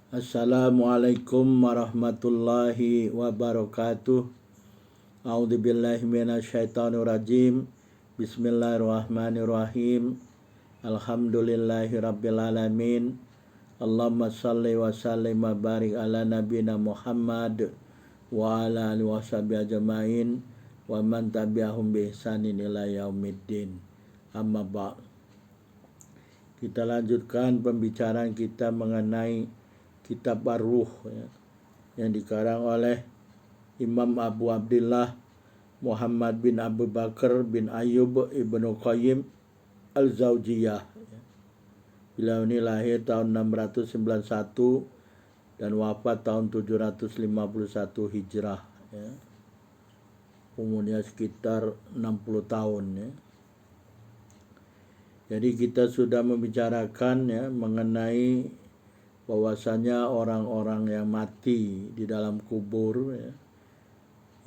Assalamualaikum warahmatullahi wabarakatuh. A'udzubillahi minasyaitonirrajim. Bismillahirrahmanirrahim. Alhamdulillahirabbil alamin. Allahumma shalli wa sallim wa barik ala nabiyina Muhammad wa ala alihi washabihi ajmain wa man tabi'ahum bi ihsanin ila yaumiddin. Amma ba'd. Kita lanjutkan pembicaraan kita mengenai Kitab Ar-Ruh yang dikarang oleh Imam Abu Abdillah Muhammad bin Abu Bakar bin Ayyub Ibnu Qayyim Al-Zawjiyah. Beliau ini lahir tahun 691 dan wafat tahun 751 Hijrah. Umurnya sekitar 60 tahun. Jadi kita sudah membicarakan mengenai bahwasanya orang-orang yang mati di dalam kubur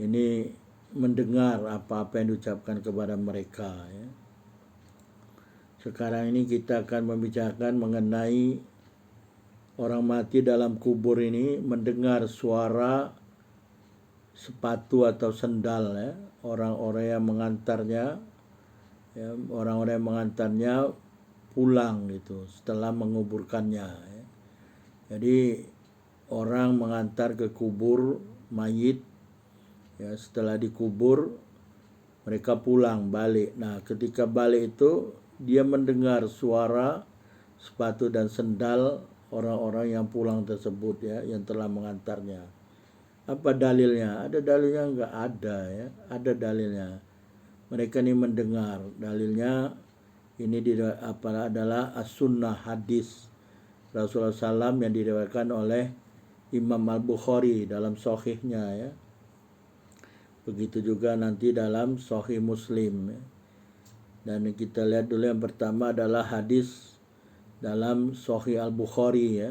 ini mendengar apa-apa yang diucapkan kepada mereka. Sekarang ini kita akan membicarakan mengenai orang mati dalam kubur ini mendengar suara sepatu atau sendal orang-orang yang mengantarnya orang-orang yang mengantarnya pulang gitu setelah menguburkannya. Jadi orang mengantar ke kubur mayit setelah dikubur mereka pulang balik. Nah, ketika balik itu dia mendengar suara sepatu dan sendal orang-orang yang pulang tersebut yang telah mengantarnya. Apa dalilnya? Ada dalilnya? Enggak ada Ada dalilnya. Mereka ini mendengar. Dalilnya ini adalah as-sunnah, hadis Rasulullah SAW yang diriwayatkan oleh Imam Al-Bukhari dalam sahihnya Begitu juga nanti dalam sahih Muslim. Dan kita lihat dulu yang pertama adalah hadis dalam sahih Al-Bukhari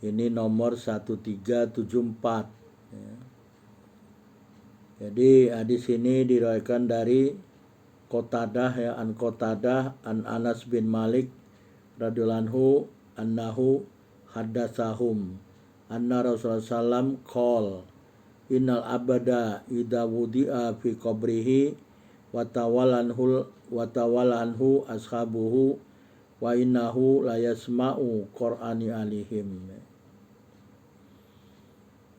Ini nomor 1374. Jadi hadis ini diriwayatkan dari Qatadah an Qatadah an Anas bin Malik radhiyallahu anhu annahu haddatsahum anna Rasulullah sallam qol innal abada idza wudi'a fi qabrihi wa tawalanhu ashabuhu wa innahu la yasma'u qur'ani alihim.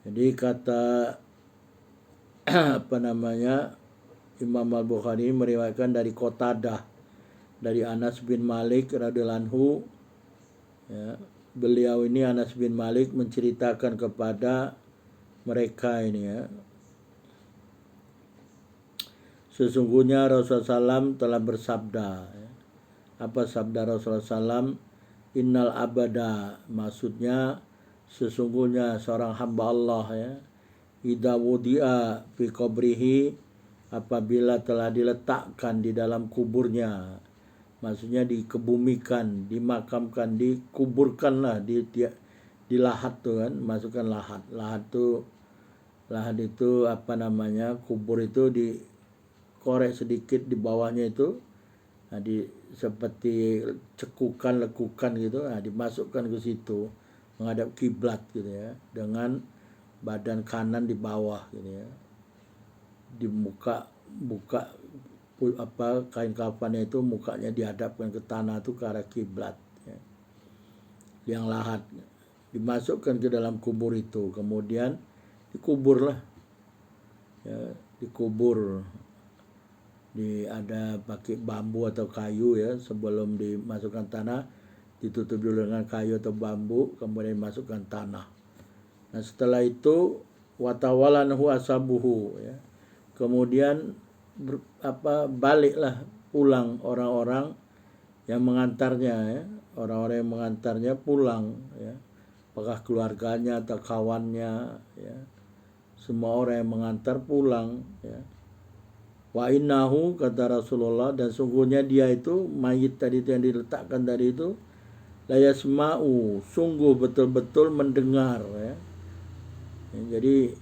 Jadi kata Imam Al-Bukhari meriwayatkan dari Qatadah dari Anas bin Malik radhiyallahu anhu. Beliau ini Anas bin Malik menceritakan kepada mereka ini sesungguhnya Rasulullah SAW telah bersabda. Apa sabda Rasulullah SAW? Innal abada, maksudnya sesungguhnya seorang hamba Allah idza wudi'a fi qabrihi, apabila telah diletakkan di dalam kuburnya, maksudnya dikebumikan, dimakamkan, dikuburkanlah di lahat tuh kan, masukkan lahat. Lahat itu kubur itu dikorek sedikit di bawahnya itu, seperti cekukan, lekukan gitu, dimasukkan ke situ menghadap kiblat gitu dengan badan kanan di bawah gitu dibuka kain kafannya itu mukanya dihadapkan ke tanah itu ke arah kiblat yang lahat, dimasukkan ke dalam kubur itu, kemudian dikuburlah dikubur ada pakai bambu atau kayu sebelum dimasukkan tanah ditutup dulu dengan kayu atau bambu, kemudian dimasukkan tanah. Nah, setelah itu watawalanhu asabuhu kemudian baliklah pulang orang-orang yang mengantarnya orang-orang yang mengantarnya pulang apakah keluarganya atau kawannya semua orang yang mengantar pulang wa innahu, kata Rasulullah, dan sungguhnya dia itu mayit tadi itu yang diletakkan tadi itu la yasma'u, sungguh betul-betul mendengar jadi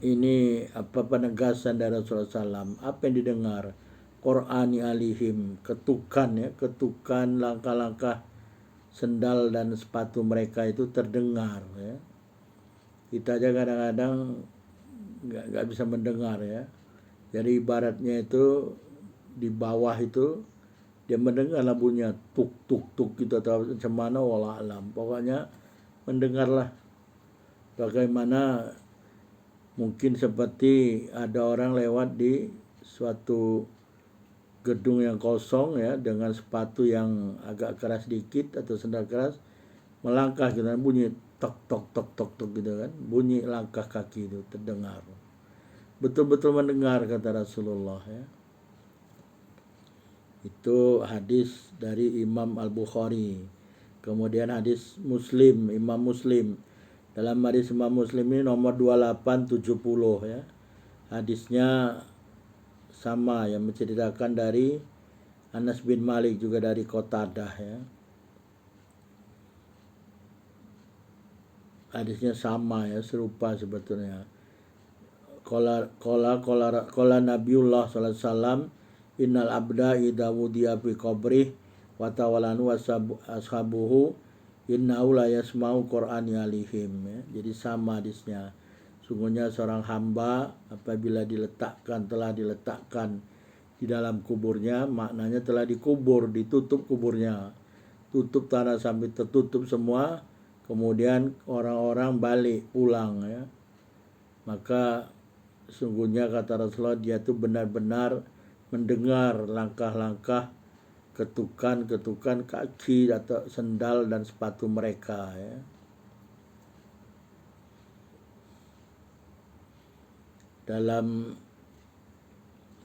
ini penegasan dari Rasulullah SAW. Apa yang didengar? Qur'ani alihim, ketukan langkah-langkah sendal dan sepatu mereka itu terdengar ya. Kita aja kadang-kadang nggak bisa mendengar ya. Jadi ibaratnya itu di bawah itu dia mendengar bunyinya tuk tuk tuk gitu atau macam mana wallah alam. Pokoknya mendengarlah bagaimana mungkin seperti ada orang lewat di suatu gedung yang kosong ya dengan sepatu yang agak keras dikit atau sandal keras melangkah gitu kan bunyi tok tok tok tok tok gitu kan bunyi langkah kaki itu terdengar betul-betul mendengar kata Rasulullah ya. Itu hadis dari Imam Al-Bukhari. Kemudian hadis Muslim, Imam Muslim. Dalam hadis Imam Muslim ini nomor 2870 ya. Hadisnya sama yang menceritakan dari Anas bin Malik juga dari Qatadah ya. Hadisnya sama ya, serupa sebetulnya. Qala Nabiullah sallallahu alaihi wasallam innal abda idza wudiya fi qabrih wa tawallanu ashabuhu innahu la yasma'u Qur'an alihim ya. Jadi sama hadisnya. Sungguhnya seorang hamba apabila telah diletakkan di dalam kuburnya, maknanya telah dikubur, ditutup kuburnya. Tutup tanah sampai tertutup semua, kemudian orang-orang balik pulang ya. Maka sungguhnya kata Rasulullah dia itu benar-benar mendengar langkah-langkah ketukan kaki atau sendal dan sepatu mereka ya. Dalam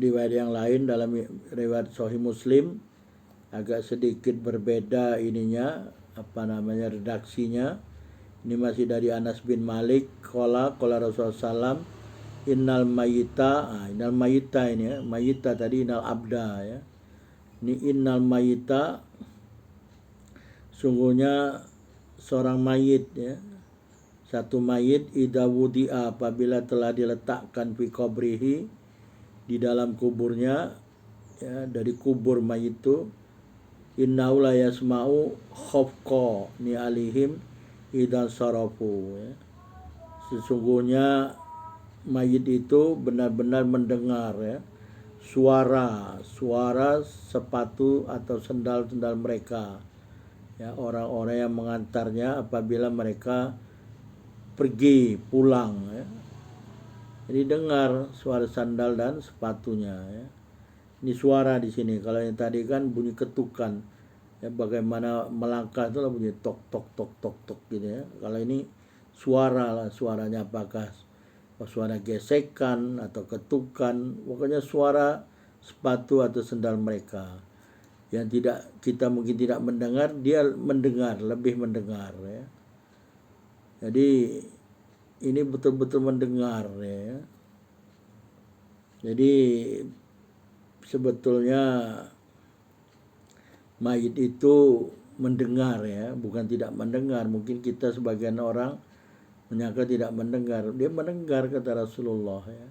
riwayat yang lain, dalam riwayat Sahih Muslim agak sedikit berbeda redaksinya. Ini masih dari Anas bin Malik qala Rasulullah sallam innal mayita ini ya, mayita tadi innal abda ya. Ini innal mayita sungguhnya seorang mayit ya. Satu mayit idza wudi'a apabila telah diletakkan fi qabrihi di dalam kuburnya ya, dari kubur mayit itu innahu la yasma'u khafqa ni alihim idan sarafu ya. Sesungguhnya mayit itu benar-benar mendengar ya suara sepatu atau sendal-sendal mereka ya, orang-orang yang mengantarnya apabila mereka pergi pulang ya. Jadi dengar suara sandal dan sepatunya ya. Ini suara di sini. Kalau yang tadi kan bunyi ketukan ya, bagaimana melangkah itu lah bunyi tok tok tok tok tok gitu ya. Kalau ini suara lah, suaranya apakah suara gesekan atau ketukan, pokoknya suara sepatu atau sendal mereka yang kita mungkin tidak mendengar, dia mendengar, lebih mendengar ya. Jadi ini betul-betul mendengar ya. Jadi sebetulnya mayit itu mendengar ya, bukan tidak mendengar. Mungkin kita sebagian orang menyangka tidak mendengar. Dia mendengar kata Rasulullah ya.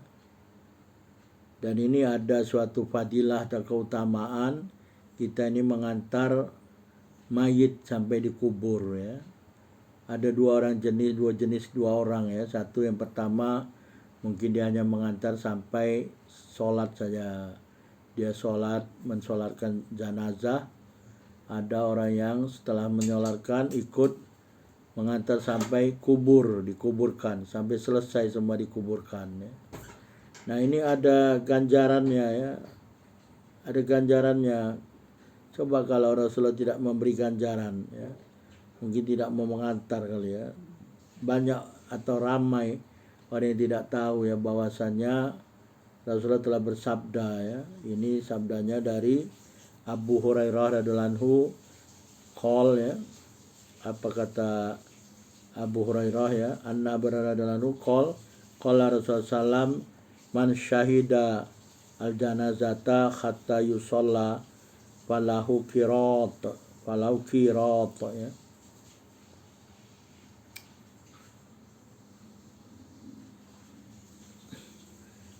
Dan ini ada suatu fadilah atau keutamaan kita ini mengantar mayit sampai dikubur ya. Ada dua orang ya. Satu yang pertama mungkin dia hanya mengantar sampai sholat saja. Dia mensolatkan jenazah. Ada orang yang setelah menyolatkan ikut mengantar sampai dikuburkan sampai selesai semua dikuburkan ya. Nah ini ada ganjarannya ya. Ada ganjarannya. Coba kalau Rasulullah tidak memberi ganjaran ya. Mungkin tidak mau mengantar kali ya. Banyak atau ramai orang yang tidak tahu ya bahwasannya Rasulullah telah bersabda ya. Ini sabdanya dari Abu Hurairah radhiyallahu anhu qol ya. Apa kata Abu Hurairah ya? Anna radhiyallahu anhu qala Rasulullah sallam man syahida al janazata hatta yusalla falahu qirat ya.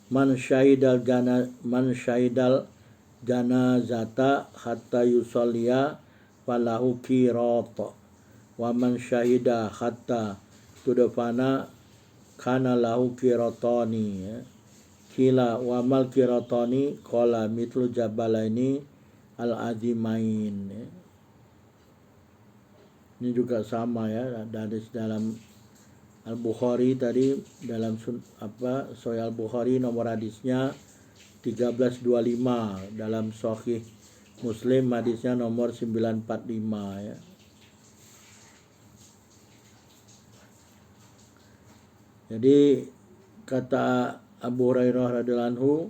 Man syahidal janazata hatta yusalliya falahu qirat wa man syahida hatta tudfana kana lahu qiratani ya. Kila wa mal qiratani qala mitlu jabalaini al azimain ya. Ini juga sama ya, dari dalam Al-Bukhari tadi, dalam Sahih Al-Bukhari nomor hadisnya 1325, dalam Sahih Muslim hadisnya nomor 945 ya. Jadi kata Abu Hurairah radhiyallahu anhu,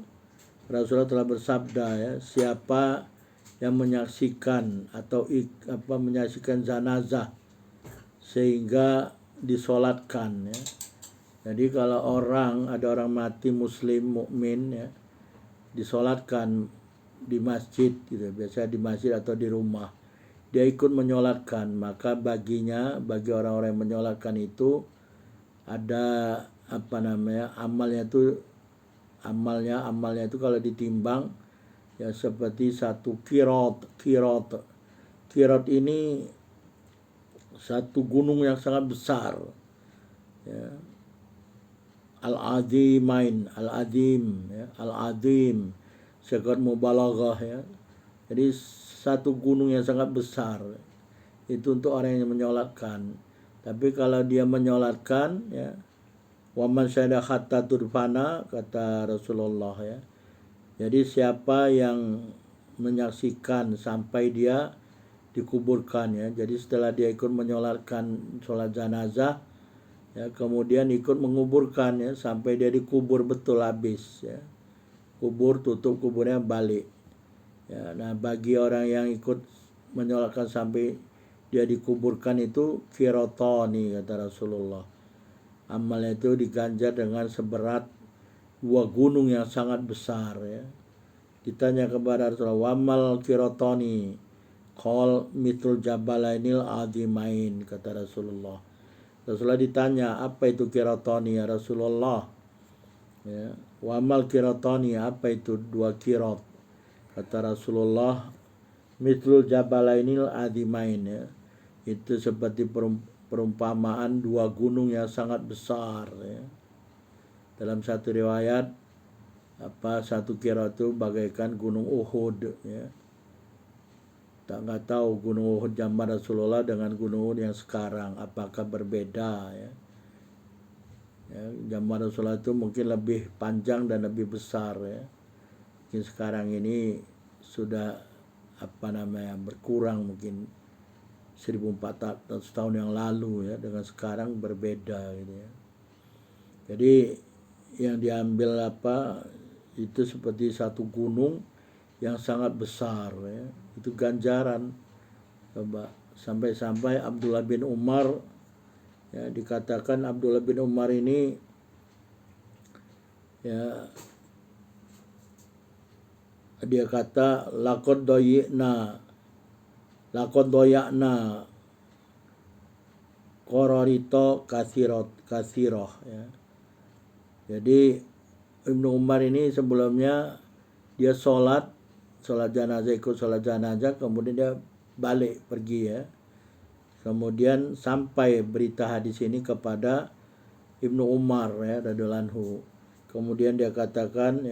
Rasulullah telah bersabda ya, siapa yang menyaksikan atau menyaksikan jenazah sehingga disolatkan ya. Jadi kalau ada orang mati muslim mukmin ya, disolatkan di masjid gitu, biasanya di masjid atau di rumah, dia ikut menyolatkan, maka bagi orang-orang yang menyolatkan itu ada amalnya itu kalau ditimbang ya seperti satu kirot ini satu gunung yang sangat besar ya. Al-azim ya. Al-azim sekat mubalaghah ya. Jadi satu gunung yang sangat besar itu untuk orang yang menyolatkan. Tapi kalau dia menyolatkan ya, wa man syahida hatta tudfana, kata Rasulullah ya. Jadi siapa yang menyaksikan sampai dia dikuburkan ya. Jadi setelah dia ikut menyolatkan sholat jenazah ya, kemudian ikut menguburkan ya sampai dia dikubur betul habis ya. Kubur, tutup kuburnya, balik. Ya, nah bagi orang yang ikut menyolatkan sampai dia dikuburkan itu qiratani, kata Rasulullah. Amalnya itu diganjar dengan seberat 2 gunung yang sangat besar ya. Ditanya kepada Rasulullah, wamal qiratani qol mitul jabalainil azimain, kata Rasulullah. Rasulullah ditanya, apa itu qiratani ya Rasulullah ya. Wamal qiratani, apa itu 2 qirat, kata Rasulullah, mitul jabalainil azimain ya. Itu seperti perumpamaan 2 gunung yang sangat besar ya. Dalam satu riwayat satu qirat itu bagaikan gunung Uhud ya. Nggak tahu gunung Uhud zaman Rasulullah dengan gunung Uhud yang sekarang apakah berbeda ya. Ya, zaman Rasulullah itu mungkin lebih panjang dan lebih besar ya. Mungkin sekarang ini sudah berkurang, mungkin 1400 tahun yang lalu ya, dengan sekarang berbeda gitu ya. Jadi yang diambil itu seperti satu gunung yang sangat besar ya. Itu ganjaran. Coba sampai Abdullah bin Umar ya, dikatakan Abdullah bin Umar ini ya, dia kata laqad doyakna qararito kasiroh ya. Jadi Ibnu Umar ini sebelumnya dia sholat jenazah, kemudian dia balik pergi ya. Kemudian sampai berita hadis ini kepada Ibnu Umar ya radhiyallahu anhu. Kemudian dia katakan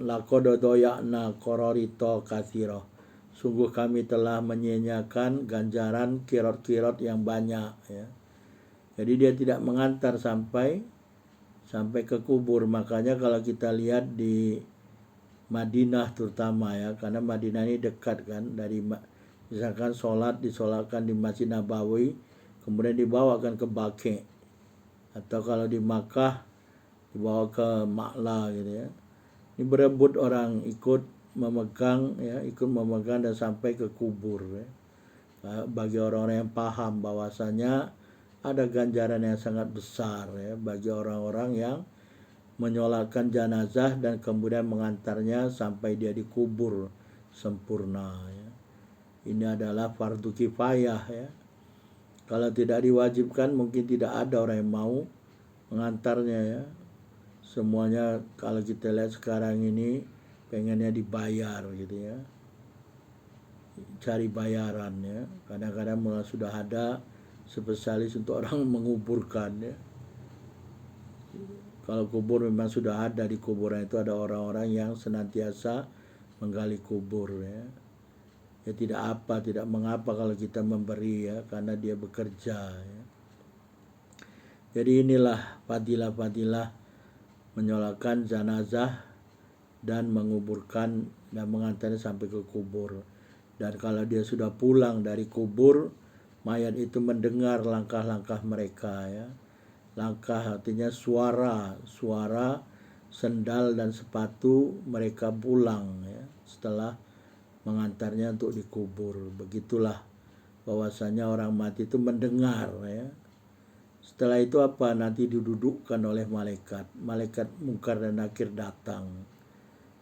laqad doyakna qararito kasiroh. Sungguh kami telah menyia-nyiakan ganjaran kirot-kirot yang banyak ya. Jadi dia tidak mengantar sampai ke kubur. Makanya kalau kita lihat di Madinah terutama ya, karena Madinah ini dekat kan, dari misalkan disolatkan di Masjid Nabawi, kemudian dibawakan ke Baqi, atau kalau di Makkah dibawa ke Ma'la gitu ya. Ini berebut orang ikut memegang dan sampai ke kubur ya. Bagi orang-orang yang paham bahwasanya ada ganjaran yang sangat besar ya bagi orang-orang yang menyolatkan jenazah dan kemudian mengantarnya sampai dia dikubur sempurna ya. Ini adalah fardu kifayah ya. Kalau tidak diwajibkan mungkin tidak ada orang yang mau mengantarnya ya. Semuanya kalau kita lihat sekarang ini pengennya dibayar gitu ya. cari bayaran ya. Kadang-kadang malah sudah ada spesialis untuk orang menguburkan ya. Kalau kubur memang sudah ada, di kuburan itu ada orang-orang yang senantiasa menggali kubur ya. Ya tidak mengapa kalau kita memberi ya, karena dia bekerja ya. Jadi inilah fadilah-fadilah menyolatkan jenazah dan menguburkan dan mengantarnya sampai ke kubur. Dan kalau dia sudah pulang dari kubur, mayat itu mendengar langkah-langkah mereka ya. Langkah artinya suara sendal dan sepatu mereka pulang ya, setelah mengantarnya untuk dikubur. Begitulah bahwasanya orang mati itu mendengar ya. Setelah itu apa? Nanti didudukkan oleh malaikat Munkar dan Nakir datang.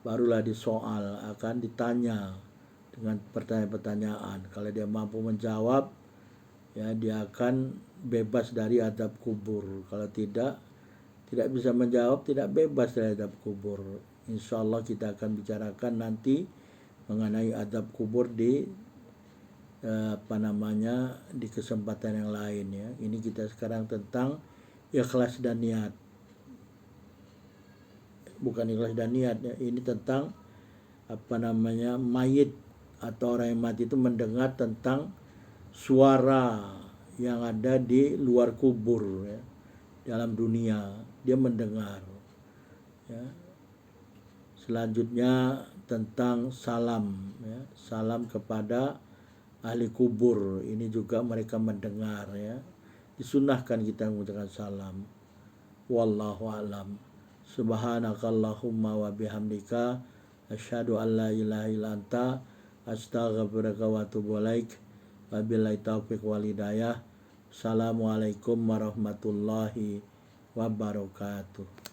Barulah disoal, akan ditanya dengan pertanyaan-pertanyaan. Kalau dia mampu menjawab, ya dia akan bebas dari azab kubur. Kalau tidak bisa menjawab, tidak bebas dari azab kubur. Insya Allah kita akan bicarakan nanti mengenai azab kubur di di kesempatan yang lain ya. Ini kita sekarang tentang ikhlas dan niat. Bukan ikhlas dan niat ya. Ini tentang mayit atau orang yang mati itu mendengar tentang suara yang ada di luar kubur ya, dalam dunia dia mendengar ya. Selanjutnya tentang salam ya, salam kepada ahli kubur, ini juga mereka mendengar ya. Disunahkan kita mengucapkan salam. Wallahu a'lam. Subhanakallahumma wa bihamdika asyhadu an la ilaha illa anta astaghfiruka wa atubu ilaik. Wabillahi taufiq wal hidayah. Assalamualaikum warahmatullahi wabarakatuh.